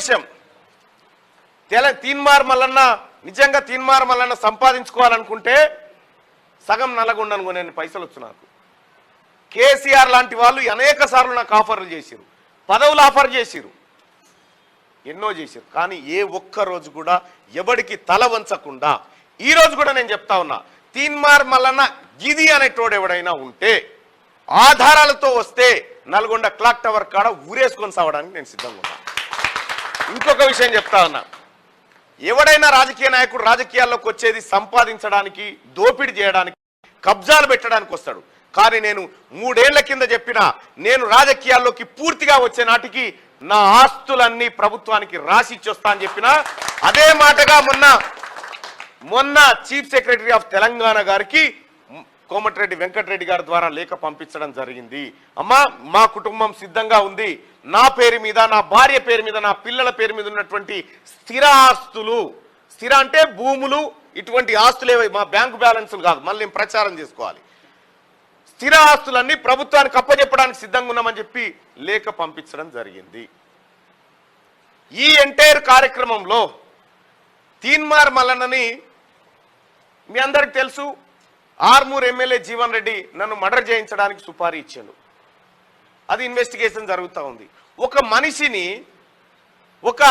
విషయం, తీన్మార్ మల్లన్న నిజంగా తీన్మార్ మల్లన్న సంపాదించుకోవాలనుకుంటే సగం నల్లగొండను కొనే పైసలు వచ్చు నాకు. కేసీఆర్ లాంటి వాళ్ళు అనేక సార్లు నాకు ఆఫర్లు చేసిరు, పదవులు ఆఫర్ చేసిరు, ఎన్నో చేసిరు. కానీ ఏ ఒక్క రోజు కూడా ఎవడికి తల వంచకుండా ఈ రోజు కూడా నేను చెప్తా ఉన్నా, తీన్మార్ మల్లన్న గిది అనేటోడు ఎవడైనా ఉంటే ఆధారాలతో వస్తే నల్గొండ క్లాక్ టవర్ కాడ ఊరేసుకొని సావడానికి నేను సిద్ధంగా ఉన్నా. ఇంకొక విషయం చెప్తా ఉన్నా, ఎవడైనా రాజకీయ నాయకుడు రాజకీయాల్లోకి వచ్చేది సంపాదించడానికి, దోపిడీ చేయడానికి, కబ్జాలు పెట్టడానికి వస్తాడు. కానీ నేను 3 ఏళ్ల కింద చెప్పిన, నేను రాజకీయాల్లోకి పూర్తిగా వచ్చే నాటికి నా ఆస్తులన్నీ ప్రభుత్వానికి రాసిచ్చొస్తా అని చెప్పిన అదే మాటగా మొన్న చీఫ్ సెక్రటరీ ఆఫ్ తెలంగాణ గారికి కోమటిరెడ్డి వెంకటరెడ్డి గారి ద్వారా లేఖ పంపించడం జరిగింది. అమ్మా, మా కుటుంబం సిద్ధంగా ఉంది, నా పేరు మీద, నా భార్య పేరు మీద, నా పిల్లల పేరు మీద ఉన్నటువంటి స్థిర ఆస్తులు, స్థిర అంటే భూములు, ఇటువంటి ఆస్తులేవై మా బ్యాంకు బ్యాలెన్సులు కాదు, మళ్ళీ ప్రచారం చేసుకోవాలి, స్థిర ఆస్తులన్నీ ప్రభుత్వానికి అప్పచెప్పడానికి సిద్ధంగా ఉన్నామని చెప్పి లేఖ పంపించడం జరిగింది. ఈ ఎంటైర్ కార్యక్రమంలో తీన్మార్ మల్లన్నని మీ అందరికి తెలుసు, ఆర్మూర్ ఎమ్మెల్యే జీవన్ రెడ్డి నన్ను మర్డర్ చేయించడానికి సుపారీ ఇచ్చాడు. అది ఇన్వెస్టిగేషన్ జరుగుతూ ఉంది. ఒక మనిషిని, ఒక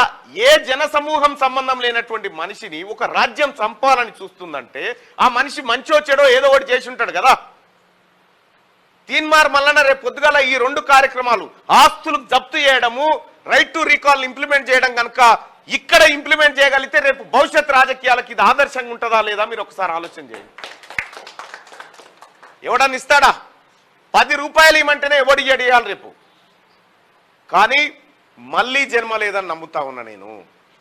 ఏ జనసమూహం సంబంధం లేనటువంటి మనిషిని ఒక రాజ్యం చంపాలని చూస్తుందంటే ఆ మనిషి మంచో చెడో ఏదో ఒకటి చేసి ఉంటాడు కదా. తీన్మార్ మల్లన్న రేపు పొద్దుగాల ఈ 2 కార్యక్రమాలు, ఆస్తులు జప్తు చేయడము, రైట్ టు రీకాల్ ఇంప్లిమెంట్ చేయడం కనుక ఇక్కడ ఇంప్లిమెంట్ చేయగలిగితే రేపు భవిష్యత్ రాజకీయాలకు ఇది ఆదర్శంగా ఉంటుందా లేదా మీరు ఒకసారి ఆలోచన చేయండి. ఎవడన్నా ఇస్తాడా? 10 రూపాయలు ఇవ్వమంటేనే ఎవడు ఇయ్యాలి రేపు. కానీ మళ్ళీ జన్మ లేదని నమ్ముతా ఉన్నా నేను.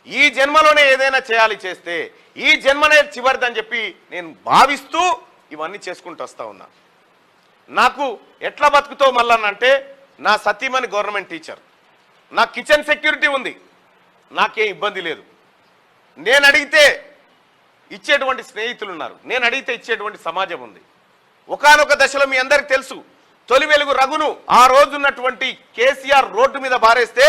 ఈ జన్మలోనే ఏదైనా చేయాలి, చేస్తే ఈ జన్మనే చివరిదని చెప్పి నేను భావిస్తూ ఇవన్నీ చేసుకుంటూ వస్తా ఉన్నా. నాకు ఎట్లా బతుకుతో మళ్ళనంటే, నా సతీమణి గవర్నమెంట్ టీచర్, నా కిచెన్ సెక్యూరిటీ ఉంది, నాకేం ఇబ్బంది లేదు. నేను అడిగితే ఇచ్చేటువంటి స్నేహితులు ఉన్నారు, నేను అడిగితే ఇచ్చేటువంటి సమాజం ఉంది. ఒకానొక దశలో మీ అందరికి తెలుసు, తొలి వెలుగు రఘును ఆ రోజున్నటువంటి కేసీఆర్ రోడ్డు మీద బారేస్తే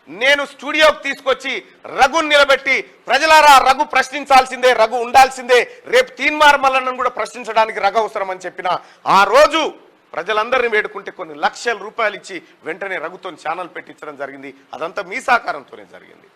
నేను స్టూడియోకి తీసుకొచ్చి రఘుని నిలబెట్టి, ప్రజలారా రఘు ప్రశ్నించాల్సిందే, రఘు ఉండాల్సిందే, రేపు తీన్మార్ మల్లన్నను కూడా ప్రశ్నించడానికి రఘు అవసరం అని చెప్పిన ఆ రోజు ప్రజలందరినీ వేడుకుంటే కొన్ని లక్షల రూపాయలు ఇచ్చి వెంటనే రఘుతో ఛానల్ పెట్టించడం జరిగింది. అదంతా మీ సహకారంతోనే జరిగింది.